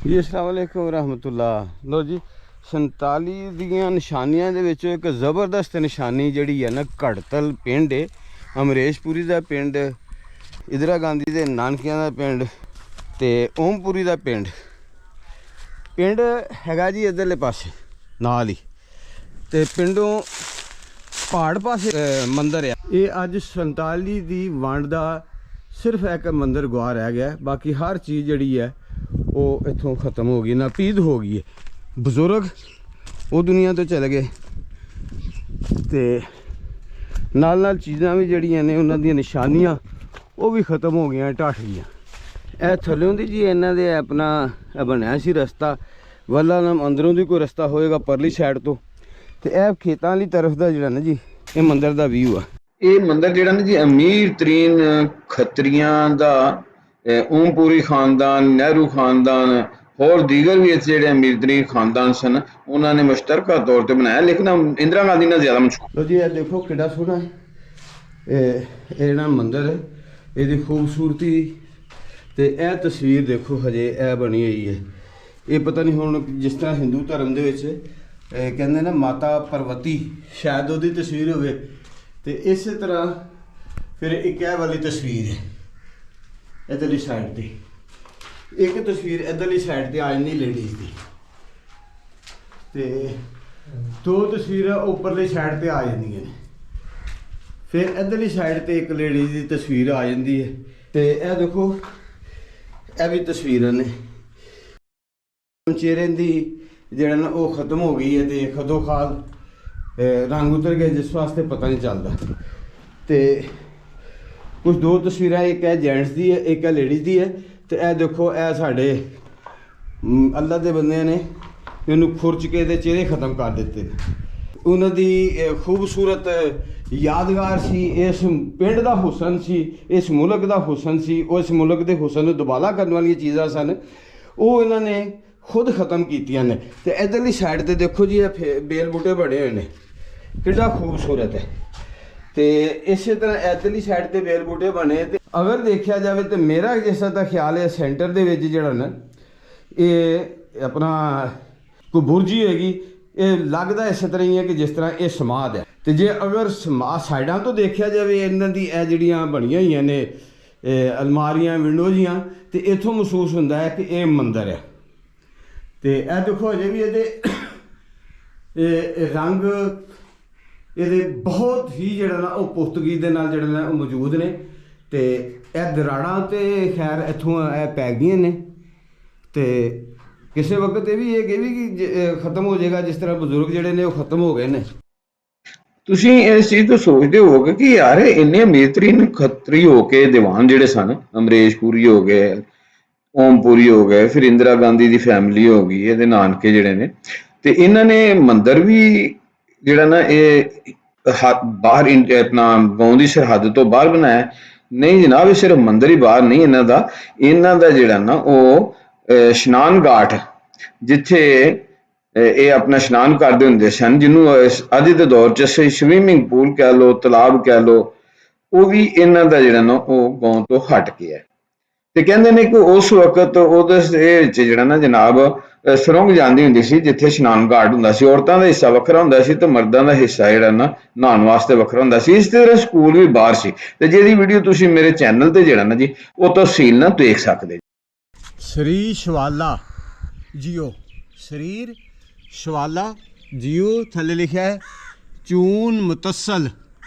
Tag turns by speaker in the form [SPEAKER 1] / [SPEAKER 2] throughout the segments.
[SPEAKER 1] ਜੀ अस्सलाम वालेकुम रहमतुल्लाह। लो जी 47 ਦੀਆਂ ਨਿਸ਼ਾਨੀਆਂ ਦੇ ਵਿੱਚੋਂ ਇੱਕ ਜ਼ਬਰਦਸਤ ਨਿਸ਼ਾਨੀ ਜਿਹੜੀ ਹੈ ਨਾ ਘੜਤਲ ਪਿੰਡ ਹੈ, ਅਮਰੇਸ਼ਪੁਰੀ ਦਾ ਪਿੰਡ, ਇੰਦਰਾ ਗਾਂਧੀ ਦੇ ਨਾਨਕਿਆਂ ਦਾ ਪਿੰਡ ਤੇ ਓਮਪੁਰੀ ਦਾ ਪਿੰਡ ਹੈਗਾ ਜੀ ਇੱਧਰਲੇ ਪਾਸੇ ਨਾਲ ਹੀ। ਤੇ ਪਿੰਡੋਂ ਪਹਾੜ ਪਾਸੇ ਮੰਦਿਰ ਆ। ਇਹ ਅੱਜ 47 ਦੀ ਵੰਡ ਦਾ ਸਿਰਫ ਇੱਕ ਮੰਦਿਰ ਗੁਆ ਰਹਿ ਗਿਆ, ਬਾਕੀ ਹਰ ਚੀਜ਼ ਜਿਹੜੀ ਹੈ ਉਹ ਇੱਥੋਂ ਖਤਮ ਹੋ ਗਈ, ਨਾਪੀਦ ਹੋ ਗਈ ਹੈ। ਬਜ਼ੁਰਗ ਉਹ ਦੁਨੀਆ ਤੋਂ ਚਲੇ ਗਏ ਤੇ ਨਾਲ ਨਾਲ ਚੀਜ਼ਾਂ ਵੀ ਜਿਹੜੀਆਂ ਨੇ ਉਹਨਾਂ ਦੀਆਂ ਨਿਸ਼ਾਨੀਆਂ ਉਹ ਵੀ ਖਤਮ ਹੋ ਗਈਆਂ, ਢੱਠ ਗਈਆਂ। ਇਹ ਥੱਲਿਓਂ ਦੀ ਜੀ ਇਹਨਾਂ ਦੇ ਆਪਣਾ ਬਣਿਆ ਸੀ ਰਸਤਾ, ਵੱਲਾ ਨਾਮ ਅੰਦਰੋਂ ਦੀ ਕੋਈ ਰਸਤਾ ਹੋਏਗਾ ਪਰਲੀ ਸਾਈਡ ਤੋਂ। ਤੇ ਇਹ ਖੇਤਾਂ ਵਾਲੀ ਤਰਫ ਦਾ ਜਿਹੜਾ ਨਾ ਜੀ ਇਹ ਮੰਦਿਰ ਦਾ ਵਿਊ ਆ। ਇਹ ਮੰਦਿਰ ਜਿਹੜਾ ਨਾ ਜੀ ਅਮੀਰ ਤਰੀਨ ਖੱਤਰੀਆਂ ਦਾ, ਓਮਪੁਰੀ ਖਾਨਦਾਨ, ਨਹਿਰੂ ਖਾਨਦਾਨ, ਹੋਰ ਦੀਗਰ ਵੀ ਇੱਥੇ ਜਿਹੜੇ ਅਮੀਰ ਤਰੀਨ ਖਾਨਦਾਨ ਸਨ ਉਹਨਾਂ ਨੇ ਮੁਸ਼ਤਰਕਾ ਤੌਰ ਤੇ ਬਣਾਇਆ, ਲੇਕਿਨ ਇੰਦਰਾ ਗਾਂਧੀ ਨਾਲ ਜ਼ਿਆਦਾ ਮਸ਼ਹੂਰ। ਲੋ ਜੀ ਇਹ ਦੇਖੋ ਕਿੱਡਾ ਸੋਹਣਾ ਹੈ ਇਹ ਜਿਹੜਾ ਮੰਦਿਰ ਹੈ, ਇਹਦੀ ਖੂਬਸੂਰਤੀ ਤੇ ਇਹ ਤਸਵੀਰ ਦੇਖੋ ਹਜੇ ਇਹ ਬਣੀ ਹੋਈ ਹੈ। ਇਹ ਪਤਾ ਨਹੀਂ ਹੁਣ ਜਿਸ ਤਰ੍ਹਾਂ ਹਿੰਦੂ ਧਰਮ ਦੇ ਵਿੱਚ ਕਹਿੰਦੇ ਨਾ ਮਾਤਾ ਪਾਰਵਤੀ, ਸ਼ਾਇਦ ਉਹਦੀ ਤਸਵੀਰ ਹੋਵੇ। ਤੇ ਇਸੇ ਤਰ੍ਹਾਂ ਫਿਰ ਇੱਕ ਇਹ ਵਾਲੀ ਤਸਵੀਰ ਹੈ ਇੱਧਰਲੀ ਸਾਈਡ ਤੇ, ਇੱਕ ਤਸਵੀਰ ਇੱਧਰਲੀ ਸਾਈਡ ਤੇ ਆ ਜਾਂਦੀ ਲੇਡੀਜ਼ ਦੀ, ਤੇ ਦੋ ਤਸਵੀਰਾਂ ਉੱਪਰਲੀ ਸਾਈਡ ਤੇ ਆ ਜਾਂਦੀਆਂ ਨੇ। ਫਿਰ ਇੱਧਰਲੀ ਸਾਈਡ ਤੇ ਇੱਕ ਲੇਡੀਜ਼ ਦੀ ਤਸਵੀਰ ਆ ਜਾਂਦੀ ਹੈ। ਤੇ ਇਹ ਦੇਖੋ ਇਹ ਵੀ ਤਸਵੀਰਾਂ ਨੇ। ਚਿਹਰੇ ਦੀ ਜਿਹੜਾ ਨਾ ਉਹ ਖਤਮ ਹੋ ਗਈ ਹੈ ਤੇ ਖਦੋ ਖਾਲ ਰੰਗ ਉਤਰ ਗਏ, ਜਿਸ ਵਾਸਤੇ ਪਤਾ ਨਹੀਂ ਚੱਲਦਾ। ਤੇ ਕੁਝ ਦੋ ਤਸਵੀਰਾਂ, ਇੱਕ ਹੈ ਜੈਂਟਸ ਦੀ ਹੈ, ਇੱਕ ਹੈ ਲੇਡੀਜ਼ ਦੀ ਹੈ। ਤੇ ਇਹ ਦੇਖੋ ਇਹ ਸਾਡੇ ਅੱਲਾ ਦੇ ਬੰਦਿਆਂ ਨੇ ਇਹਨੂੰ ਖੁਰਚ ਕੇ ਇਹਦੇ ਚਿਹਰੇ ਖਤਮ ਕਰ ਦਿੱਤੇ ਨੇ। ਉਹਨਾਂ ਦੀ ਖੂਬਸੂਰਤ ਯਾਦਗਾਰ ਸੀ, ਇਸ ਪਿੰਡ ਦਾ ਹੁਸਨ ਸੀ, ਇਸ ਮੁਲਕ ਦਾ ਹੁਸਨ ਸੀ, ਉਸ ਮੁਲਕ ਦੇ ਹੁਸਨ ਨੂੰ ਦੁਬਾਰਾ ਕਰਨ ਵਾਲੀਆਂ ਚੀਜ਼ਾਂ ਸਨ, ਉਹ ਇਹਨਾਂ ਨੇ ਖੁਦ ਖਤਮ ਕੀਤੀਆਂ ਨੇ। ਤੇ ਇੱਧਰਲੀ ਸਾਈਡ ਤੇ ਦੇਖੋ ਜੀ ਇਹ ਬੇਲ ਬੂਟੇ ਬਣੇ ਹੋਏ ਨੇ, ਕਿੰਨਾ ਖੂਬਸੂਰਤ ਹੈ। ਤੇ ਇਸੇ ਤਰ੍ਹਾਂ ਇੱਧਰਲੀ ਸਾਈਡ ਤੇ ਬੇਲ ਬੂਟੇ ਬਣੇ। ਤੇ ਅਗਰ ਦੇਖਿਆ ਜਾਵੇ ਤਾਂ ਮੇਰਾ ਜਿਸ ਤਰ੍ਹਾਂ ਦਾ ਖਿਆਲ ਹੈ ਸੈਂਟਰ ਦੇ ਵਿੱਚ ਜਿਹੜਾ ਨਾ ਇਹ ਆਪਣਾ ਕੋਈ ਬੁਰਜੀ ਹੈਗੀ, ਇਹ ਲੱਗਦਾ ਇਸੇ ਤਰ੍ਹਾਂ ਹੀ ਹੈ ਕਿ ਜਿਸ ਤਰ੍ਹਾਂ ਇਹ ਸਮਾਧ ਹੈ। ਤੇ ਜੇ ਅਗਰ ਸਮਾਧ ਸਾਈਡਾਂ ਤੋਂ ਦੇਖਿਆ ਜਾਵੇ, ਇਹਨਾਂ ਦੀ ਇਹ ਜਿਹੜੀਆਂ ਬਣੀਆਂ ਹੋਈਆਂ ਨੇ ਅਲਮਾਰੀਆਂ, ਵਿੰਡੋ ਜੀਆਂ, ਤੇ ਇੱਥੋਂ ਮਹਿਸੂਸ ਹੁੰਦਾ ਹੈ ਕਿ ਇਹ ਮੰਦਿਰ ਹੈ। ਤੇ ਇਹ ਦੇਖੋ ਅਜੇ ਵੀ ਇਹਦੇ ਰੰਗ ਇਹਦੇ ਬਹੁਤ ਹੀ ਜਿਹੜਾ ਨਾ ਉਹ ਪੁਖਤਗੀ ਦੇ ਨਾਲ ਜਿਹੜਾ ਨਾ ਉਹ ਮੌਜੂਦ ਨੇ। ਤੇ ਇਹ ਦਰਾੜਾਂ ਤੇ ਖੈਰ ਇੱਥੋਂ ਇਹ ਪੈ ਗਈਆਂ ਨੇ। ਤੇ ਕਿਸੇ ਵਕਤ ਇਹ ਵੀ ਕਿ ਖਤਮ ਹੋ ਜਾਏਗਾ, ਜਿਸ ਤਰ੍ਹਾਂ ਬਜ਼ੁਰਗ ਜਿਹੜੇ ਨੇ ਉਹ ਖਤਮ ਹੋ ਗਏ ਨੇ। ਤੁਸੀਂ ਇਸ ਚੀਜ਼ ਤੋਂ ਸੋਚਦੇ ਹੋਵੋਗੇ ਕਿ ਯਾਰ ਇੰਨੇ ਅਮੀਰ ਤਰੀਨ ਖੱਤਰੀ ਹੋ ਕੇ ਦੀਵਾਨ ਜਿਹੜੇ ਸਨ, ਅਮਰੇਸ਼ਪੁਰੀ ਹੋ ਗਏ, ਓਮਪੁਰੀ ਹੋ ਗਏ, ਫਿਰ ਇੰਦਰਾ ਗਾਂਧੀ ਦੀ ਫੈਮਿਲੀ ਹੋ ਗਈ, ਇਹਦੇ ਨਾਨਕੇ ਜਿਹੜੇ ਨੇ, ਤੇ ਇਹਨਾਂ ਨੇ ਮੰਦਿਰ ਵੀ ਜਿਹੜਾ ਨਾ ਇਹ ਬਾਹਰ ਆਪਣਾ ਗਾਉਂ ਦੀ ਸਰਹੱਦ ਤੋਂ ਬਾਹਰ ਬਣਾਇਆ। ਨਹੀਂ ਜਨਾਬ, ਇਹ ਸਿਰਫ ਮੰਦਿਰ ਹੀ ਬਾਹਰ ਨਹੀਂ ਇਹਨਾਂ ਦਾ ਜਿਹੜਾ ਨਾ ਉਹ ਇਸ਼ਨਾਨ ਘਾਟ, ਜਿੱਥੇ ਇਹ ਆਪਣਾ ਇਸ਼ਨਾਨ ਕਰਦੇ ਹੁੰਦੇ ਸਨ, ਜਿਹਨੂੰ ਅੱਜ ਦੇ ਦੌਰ 'ਚ ਅਸੀਂ ਸਵੀਮਿੰਗ ਪੂਲ ਕਹਿ ਲਓ, ਤਲਾਬ ਕਹਿ ਲਓ, ਉਹ ਵੀ ਇਹਨਾਂ ਦਾ ਜਿਹੜਾ ਨਾ ਉਹ ਗਾਉਂ ਤੋਂ ਹਟ ਕੇ ਹੈ। ਤੇ ਕਹਿੰਦੇ ਨੇ ਕਿ ਉਸ ਵਕਤ ਉਹਦੇ ਵਿੱਚ ਜਿਹੜਾ ਨਾ ਜਨਾਬ ਸੁਰੰਗ ਜਾਂਦੀ ਹੁੰਦੀ ਸੀ, ਜਿੱਥੇ ਇਸ਼ਨਾਨ ਘਾਟ ਹੁੰਦਾ ਸੀ। ਔਰਤਾਂ ਦਾ ਹਿੱਸਾ ਵੱਖਰਾ ਹੁੰਦਾ ਸੀ ਤੇ ਮਰਦਾਂ ਦਾ ਹਿੱਸਾ ਜਿਹੜਾ ਨਾ ਨਹਾਉਣ ਵਾਸਤੇ ਵੱਖਰਾ ਹੁੰਦਾ ਸੀ। ਇਸ ਤਰ੍ਹਾਂ ਸਕੂਲ ਵੀ ਬਾਹਰ ਸੀ। ਤੇ ਜਿਹਦੀ ਵੀਡੀਓ ਤੁਸੀਂ ਮੇਰੇ ਚੈਨਲ ਤੇ ਜਿਹੜਾ ਨਾ ਜੀ ਉਹ ਤਫਸੀਲ ਨਾਲ ਦੇਖ ਸਕਦੇ। ਸ੍ਰੀ ਸ਼ਵਾਲਾ ਜੀਓ, ਸਰੀਰ ਸ਼ਵਾਲਾ ਜੀਓ, ਥੱਲੇ ਲਿਖਿਆ ਹੈ ਚੂਨ ਮੁਤਸਲ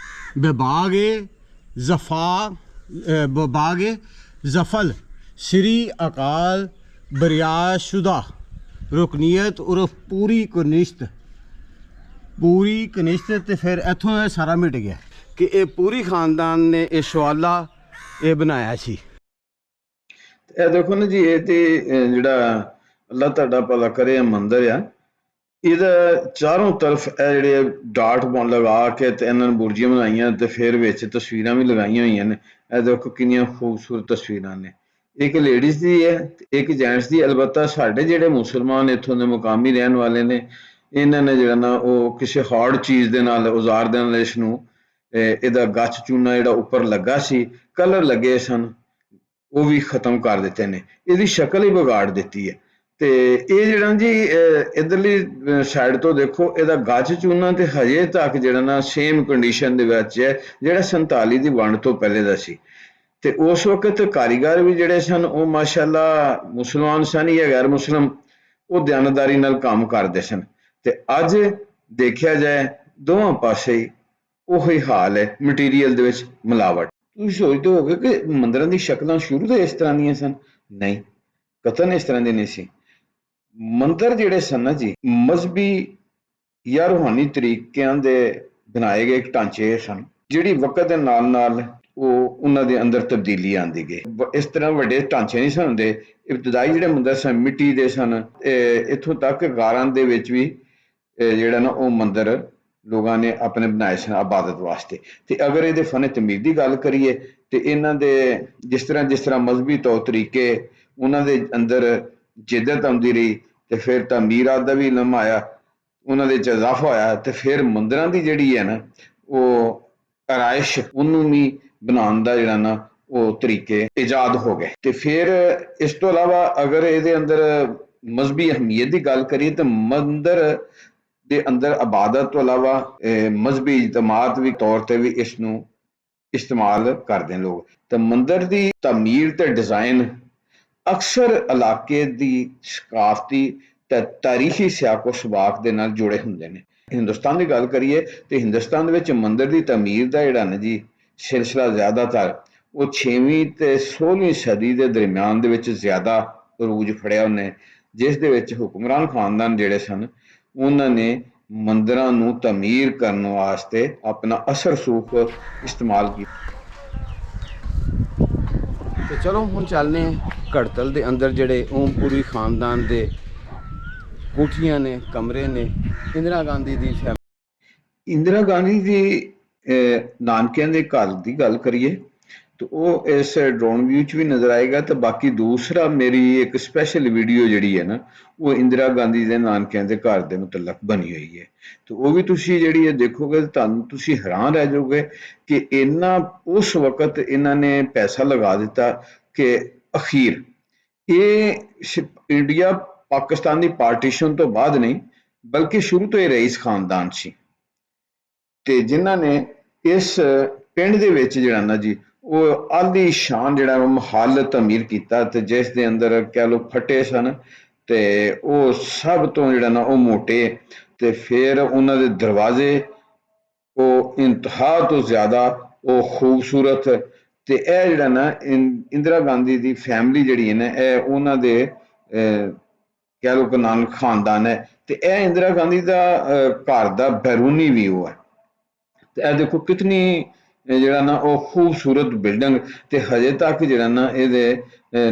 [SPEAKER 1] ਬਬਾਗੇ ਜ਼ਫਲ ਸ਼੍ਰੀ ਅਕਾਲ ਬਰਿਆਸ਼ੁਦਾ ਰੁਕਨੀਅਤ ਉਰਫ ਪੂਰੀ ਕਨਿਸ਼ਤ। ਤੇ ਫਿਰ ਇੱਥੋਂ ਇਹ ਸਾਰਾ ਮਿਟ ਗਿਆ ਕਿ ਇਹ ਪੂਰੀ ਖਾਨਦਾਨ ਨੇ ਇਹ ਸ਼ਵਾਲਾ ਇਹ ਬਣਾਇਆ ਸੀ। ਇਹ ਦੇਖੋ ਨਾ ਜੀ, ਇਹ ਤੇ ਜਿਹੜਾ ਅੱਲਾ ਤੁਹਾਡਾ ਭਲਾ ਕਰੇ ਮੰਦਿਰ ਆ, ਇਹਦਾ ਚਾਰੋਂ ਤਰਫ ਇਹ ਜਿਹੜੇ ਡਾਟ ਲਗਾ ਕੇ ਤੇ ਇਹਨਾਂ ਨੇ ਬੁਰਜੀਆਂ ਬਣਾਈਆਂ ਤੇ ਫਿਰ ਵਿੱਚ ਤਸਵੀਰਾਂ ਵੀ ਲਗਾਈਆਂ ਹੋਈਆਂ ਨੇ। ਇਹ ਦੇਖੋ ਕਿੰਨੀਆਂ ਖੂਬਸੂਰਤ ਤਸਵੀਰਾਂ ਨੇ। ਇੱਕ ਲੇਡੀਜ਼ ਦੀ ਹੈ ਤੇ ਇੱਕ ਜੈਂਟਸ ਦੀ। ਅਲਬੱਤਾ ਸਾਡੇ ਜਿਹੜੇ ਮੁਸਲਮਾਨ ਇੱਥੋਂ ਦੇ ਮੁਕਾਮੀ ਰਹਿਣ ਵਾਲੇ ਨੇ, ਇਹਨਾਂ ਨੇ ਜਿਹੜਾ ਨਾ ਉਹ ਕਿਸੇ ਹਾਰਡ ਚੀਜ਼ ਦੇ ਨਾਲ, ਔਜ਼ਾਰ ਦੇ ਨਾਲ ਇਸ ਨੂੰ ਇਹਦਾ ਗੱਚ ਚੂਨਾ ਜਿਹੜਾ ਉੱਪਰ ਲੱਗਾ ਸੀ, ਕਲਰ ਲੱਗੇ ਸਨ, ਉਹ ਵੀ ਖਤਮ ਕਰ ਦਿੱਤੇ ਨੇ, ਇਹਦੀ ਸ਼ਕਲ ਹੀ ਵਿਗਾੜ ਦਿੱਤੀ ਹੈ।
[SPEAKER 2] ਤੇ ਇਹ ਜਿਹੜਾ ਜੀ ਇਧਰਲੀ ਸਾਈਡ ਤੋਂ ਦੇਖੋ, ਇਹਦਾ ਗੱਜ ਚੂਨਾ ਤੇ ਹਜੇ ਤੱਕ ਜਿਹੜਾ ਨਾ ਸੇਮ ਕੰਡੀਸ਼ਨ ਦੇ ਵਿੱਚ ਹੈ ਜਿਹੜਾ 47 ਦੀ ਵੰਡ ਤੋਂ ਪਹਿਲੇ ਦਾ ਸੀ। ਤੇ ਉਸ ਵਕਤ ਕਾਰੀਗਰ ਵੀ ਜਿਹੜੇ ਸਨ ਉਹ ਮਾਸ਼ਾਅੱਲਾ ਮੁਸਲਮਾਨ ਸਨ ਜਾਂ ਗੈਰ ਮੁਸਲਮ, ਉਹ ਦਿਆਨਤਦਾਰੀ ਨਾਲ ਕੰਮ ਕਰਦੇ ਸਨ। ਤੇ ਅੱਜ ਦੇਖਿਆ ਜਾਏ ਦੋਵਾਂ ਪਾਸੇ ਹੀ ਉਹੀ ਹਾਲ ਹੈ, ਮਟੀਰੀਅਲ ਦੇ ਵਿੱਚ ਮਿਲਾਵਟ। ਤੁਸੀਂ ਸੋਚਦੇ ਹੋਗੇ ਕਿ ਮੰਦਿਰਾਂ ਦੀ ਸ਼ਕਲਾਂ ਸ਼ੁਰੂ ਤੋਂ ਇਸ ਤਰ੍ਹਾਂ ਦੀਆਂ ਸਨ? ਨਹੀਂ, ਕਤਨ ਇਸ ਤਰ੍ਹਾਂ ਦੀ ਨਹੀਂ ਸੀ। ਮੰਦਿਰ ਜਿਹੜੇ ਸਨ ਨਾ ਜੀ, ਮਜ਼ਹਬੀ ਜਾਂ ਰੂਹਾਨੀ ਤਰੀਕਿਆਂ ਦੇ ਬਣਾਏ ਗਏ ਢਾਂਚੇ ਸਨ, ਜਿਹੜੀ ਵਕਤ ਦੇ ਨਾਲ ਨਾਲ ਉਹ ਉਹਨਾਂ ਦੇ ਅੰਦਰ ਤਬਦੀਲੀ ਆਉਂਦੀ ਗਈ। ਇਸ ਤਰ੍ਹਾਂ ਵੱਡੇ ਢਾਂਚੇ ਨਹੀਂ ਸਨ ਹੁੰਦੇ। ਇਬਤਦਾਈ ਜਿਹੜੇ ਮੰਦਿਰ ਸਨ ਮਿੱਟੀ ਦੇ ਸਨ, ਇੱਥੋਂ ਤੱਕ ਗਾਰਾਂ ਦੇ ਵਿੱਚ ਵੀ ਜਿਹੜਾ ਨਾ ਉਹ ਮੰਦਿਰ ਲੋਕਾਂ ਨੇ ਆਪਣੇ ਬਣਾਏ ਸਨ ਇਬਾਦਤ ਵਾਸਤੇ। ਤੇ ਅਗਰ ਇਹਦੇ ਫਨ ਤਮੀਰ ਦੀ ਗੱਲ ਕਰੀਏ ਤੇ ਇਹਨਾਂ ਦੇ ਜਿਸ ਤਰ੍ਹਾਂ ਮਜ਼ਹਬੀ ਤੌਰ ਤਰੀਕੇ ਉਹਨਾਂ ਦੇ ਅੰਦਰ ਜਿੱਦਤ ਆਉਂਦੀ ਰਹੀ, ਤੇ ਫਿਰ ਤਾਮੀਰਾਤ ਦਾ ਵੀ ਇਲਮ ਆਇਆ, ਉਹਨਾਂ ਦੇ 'ਚ ਇਜ਼ਾਫਾ ਹੋਇਆ, ਤੇ ਫਿਰ ਮੰਦਿਰਾਂ ਦੀ ਜਿਹੜੀ ਹੈ ਨਾ ਉਹ ਆਰਾਇਸ਼, ਉਹਨੂੰ ਵੀ ਬਣਾਉਣ ਦਾ ਜਿਹੜਾ ਨਾ ਉਹ ਤਰੀਕੇ ਇਜਾਦ ਹੋ ਗਏ। ਤੇ ਫਿਰ ਇਸ ਤੋਂ ਇਲਾਵਾ ਅਗਰ ਇਹਦੇ ਅੰਦਰ ਮਜ਼ਹਬੀ ਅਹਿਮੀਅਤ ਦੀ ਗੱਲ ਕਰੀਏ ਤਾਂ ਮੰਦਿਰ ਦੇ ਅੰਦਰ ਇਬਾਦਤ ਤੋਂ ਇਲਾਵਾ ਮਜ਼ਹਬੀ ਇਜਤਮਾਤ ਵੀ ਤੌਰ ਤੇ ਵੀ ਇਸ ਨੂੰ ਇਸਤੇਮਾਲ ਕਰਦੇ ਨੇ ਲੋਕ। ਤਾਂ ਮੰਦਿਰ ਦੀ ਤਾਮੀਰ ਤੇ ਡਿਜ਼ਾਈਨ ਅਕਸਰ ਇਲਾਕੇ ਦੀ ਸਕਾਫਤੀ ਤੇ ਤਾਰੀਖੀ ਸਿਆਕੋ ਸਬਾਕ ਦੇ ਨਾਲ ਜੁੜੇ ਹੁੰਦੇ ਨੇ। ਹਿੰਦੁਸਤਾਨ ਦੀ ਗੱਲ ਕਰੀਏ ਤੇ ਹਿੰਦੁਸਤਾਨ ਦੇ ਵਿੱਚ ਮੰਦਿਰ ਦੀ ਤਾਮੀਰ ਦਾ ਜਿਹੜਾ ਨਾ ਜੀ ਸਿਲਸਿਲਾ ਜ਼ਿਆਦਾਤਰ ਉਹ 6ਵੀਂ ਤੇ 16ਵੀਂ ਸਦੀ ਦੇ ਦਰਮਿਆਨ ਦੇ ਵਿੱਚ ਜ਼ਿਆਦਾ ਅਰੂਜ ਫੜਿਆ ਉਹਨੇ, ਜਿਸ ਦੇ ਵਿੱਚ ਹੁਕਮਰਾਨ ਖਾਨਦਾਨ ਜਿਹੜੇ ਸਨ ਉਹਨਾਂ ਨੇ ਮੰਦਿਰਾਂ ਨੂੰ ਤਾਮੀਰ ਕਰਨ ਵਾਸਤੇ ਆਪਣਾ ਅਸਰ ਸੂਖ ਇਸਤੇਮਾਲ ਕੀਤਾ। ਤੇ ਚਲੋ ਹੁਣ ਚੱਲਨੇ ਘੜਤਲ ਦੇ ਅੰਦਰ ਜਿਹੜੇ ਓਮਪੁਰੀ ਖਾਨਦਾਨ ਦੇ ਕੋਠੀਆਂ ਨੇ, ਕਮਰੇ ਨੇ। ਇੰਦਰਾ ਗਾਂਧੀ ਦੀ ਨਾਨਕਿਆਂ ਦੇ ਘਰ ਦੀ ਗੱਲ ਕਰੀਏ ਤਾਂ ਉਹ ਇਸ ਡਰੋਨ ਵਿਊ 'ਚ ਵੀ ਨਜ਼ਰ ਆਏਗਾ। ਤੇ ਬਾਕੀ ਦੂਸਰਾ ਮੇਰੀ ਇੱਕ ਸਪੈਸ਼ਲ ਵੀਡੀਓ ਜਿਹੜੀ ਹੈ ਨਾ ਉਹ ਇੰਦਰਾ ਗਾਂਧੀ ਦੇ ਨਾਨਕਿਆਂ ਦੇ ਘਰ ਦੇ ਮੁਤਲਕ ਬਣੀ ਹੋਈ ਹੈ। ਤੇ ਉਹ ਵੀ ਤੁਸੀਂ ਜਿਹੜੀ ਇਹ ਦੇਖੋਗੇ ਤੁਹਾਨੂੰ ਤੁਸੀਂ ਹੈਰਾਨ ਰਹਿ ਜਾਓਗੇ ਕਿ ਇਹਨਾਂ ਉਸ ਵਕਤ ਇਹਨਾਂ ਨੇ ਪੈਸਾ ਲਗਾ ਦਿੱਤਾ ਕਿ ਅਖੀਰ ਇਹ ਇੰਡੀਆ ਪਾਕਿਸਤਾਨ ਦੀ ਪਾਰਟੀਸ਼ਨ ਤੋਂ ਬਾਅਦ ਨਹੀਂ ਬਲਕਿ ਸ਼ੁਰੂ ਤੋਂ ਹੀ ਰਈਸ ਖਾਨਦਾਨ ਸੀ, ਤੇ ਜਿਨ੍ਹਾਂ ਨੇ ਇਸ ਪਿੰਡ ਦੇ ਵਿੱਚ ਜਿਹੜਾ ਨਾ ਜੀ ਉਹ ਆਲੀ ਸ਼ਾਨ ਜਿਹੜਾ ਮਹੱਲ ਤਾਮੀਰ ਕੀਤਾ, ਤੇ ਜਿਸ ਦੇ ਅੰਦਰ ਕਹਿ ਲਓ ਫੱਟੇ ਸਨ ਤੇ ਉਹ ਸਭ ਤੋਂ ਜਿਹੜਾ ਨਾ ਉਹ ਮੋਟੇ, ਤੇ ਫਿਰ ਉਹਨਾਂ ਦੇ ਦਰਵਾਜ਼ੇ ਉਹ ਇੰਤਹਾ ਤੋਂ ਜ਼ਿਆਦਾ ਉਹ ਖੂਬਸੂਰਤ। ਤੇ ਇਹ ਜਿਹੜਾ ਨਾ ਇੰਦਰਾ ਗਾਂਧੀ ਦੀ ਫੈਮਿਲੀ ਜਿਹੜੀ ਹੈ ਨਾ ਇਹ ਉਹਨਾਂ ਦੇ ਕਹਿ ਲਓ ਕਿ ਨਾਨਕ ਖਾਨਦਾਨ ਹੈ, ਤੇ ਇਹ ਇੰਦਰਾ ਗਾਂਧੀ ਦਾ ਘਰ ਦਾ ਬੈਰੂਨੀ ਵਿਊ ਹੈ। ਤੇ ਇਹ ਦੇਖੋ ਕਿਤਨੀ ਜਿਹੜਾ ਨਾ ਉਹ ਖੂਬਸੂਰਤ ਬਿਲਡਿੰਗ, ਤੇ ਹਜੇ ਤੱਕ ਜਿਹੜਾ ਨਾ ਇਹਦੇ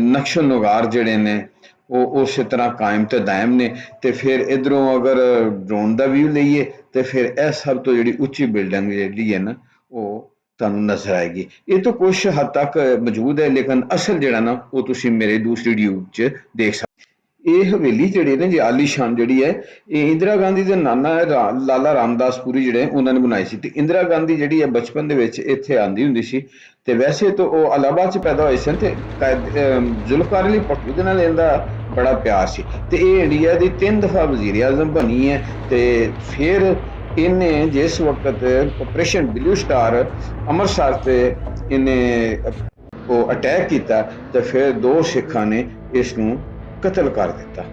[SPEAKER 2] ਨਕਸ਼ੋ ਨੁਗਾਰ ਜਿਹੜੇ ਨੇ ਉਹ ਉਸੇ ਤਰ੍ਹਾਂ ਕਾਇਮ ਤੇ ਦਾਇਮ ਨੇ। ਤੇ ਫਿਰ ਇਧਰੋਂ ਅਗਰ ਡਰੋਨ ਦਾ ਵਿਊ ਲਈਏ ਤੇ ਫਿਰ ਇਹ ਸਭ ਤੋਂ ਜਿਹੜੀ ਉੱਚੀ ਬਿਲਡਿੰਗ ਜਿਹੜੀ ਹੈ ਨਾ ਉਹ ਤੁਹਾਨੂੰ ਨਜ਼ਰ ਆਏਗੀ। ਇਹ ਤਾਂ ਕੁਛ ਹੱਦ ਤੱਕ ਮੌਜੂਦ ਹੈ, ਲੇਕਿਨ ਅਸਲ ਜਿਹੜਾ ਨਾ ਉਹ ਤੁਸੀਂ ਮੇਰੇ ਦੂਸਰੀ ਵੀਡੀਓ 'ਚ ਦੇਖ ਸਕਦੇ। ਇਹ ਹਵੇਲੀ ਜਿਹੜੀ ਨਾ ਜੀ ਆਲੀਸ਼ਾਨ ਜਿਹੜੀ ਹੈ ਇਹ ਇੰਦਰਾ ਗਾਂਧੀ ਦੇ ਨਾਨਾ ਲਾਲਾ ਰਾਮਦਾਸ ਪੁਰੀ ਜਿਹੜੇ ਉਹਨਾਂ ਨੇ ਬਣਾਈ ਸੀ। ਤੇ ਇੰਦਰਾ ਗਾਂਧੀ ਜਿਹੜੀ ਹੈ ਬਚਪਨ ਦੇ ਵਿੱਚ ਇੱਥੇ ਆਉਂਦੀ ਹੁੰਦੀ ਸੀ, ਤੇ ਵੈਸੇ ਤਾਂ ਉਹ ਇਲਾਹਾਬਾਦ 'ਚ ਪੈਦਾ ਹੋਏ ਸਨ, ਤੇ ਜ਼ੁਲਫਕਾਰ ਅਲੀ ਭੁੱਟੋ ਦੇ ਨਾਲ ਇਹਦਾ ਬੜਾ ਪਿਆਰ ਸੀ। ਤੇ ਇਹ ਇੰਡੀਆ ਦੀ 3 ਦਫਾ ਵਜ਼ੀਰ ਆਜ਼ਮ ਬਣੀ ਹੈ। ਤੇ ਫਿਰ ਇਹਨੇ ਜਿਸ ਵਕਤ ਆਪਰੇਸ਼ਨ ਬਲੂ ਸਟਾਰ ਅੰਮ੍ਰਿਤਸਰ ਤੇ ਇਹਨੇ ਉਹ ਅਟੈਕ ਕੀਤਾ, ਤੇ ਫਿਰ 2 ਸਿੱਖਾਂ ਨੇ ਇਸ ਨੂੰ ਕਤਲ ਕਰ ਦਿੱਤਾ।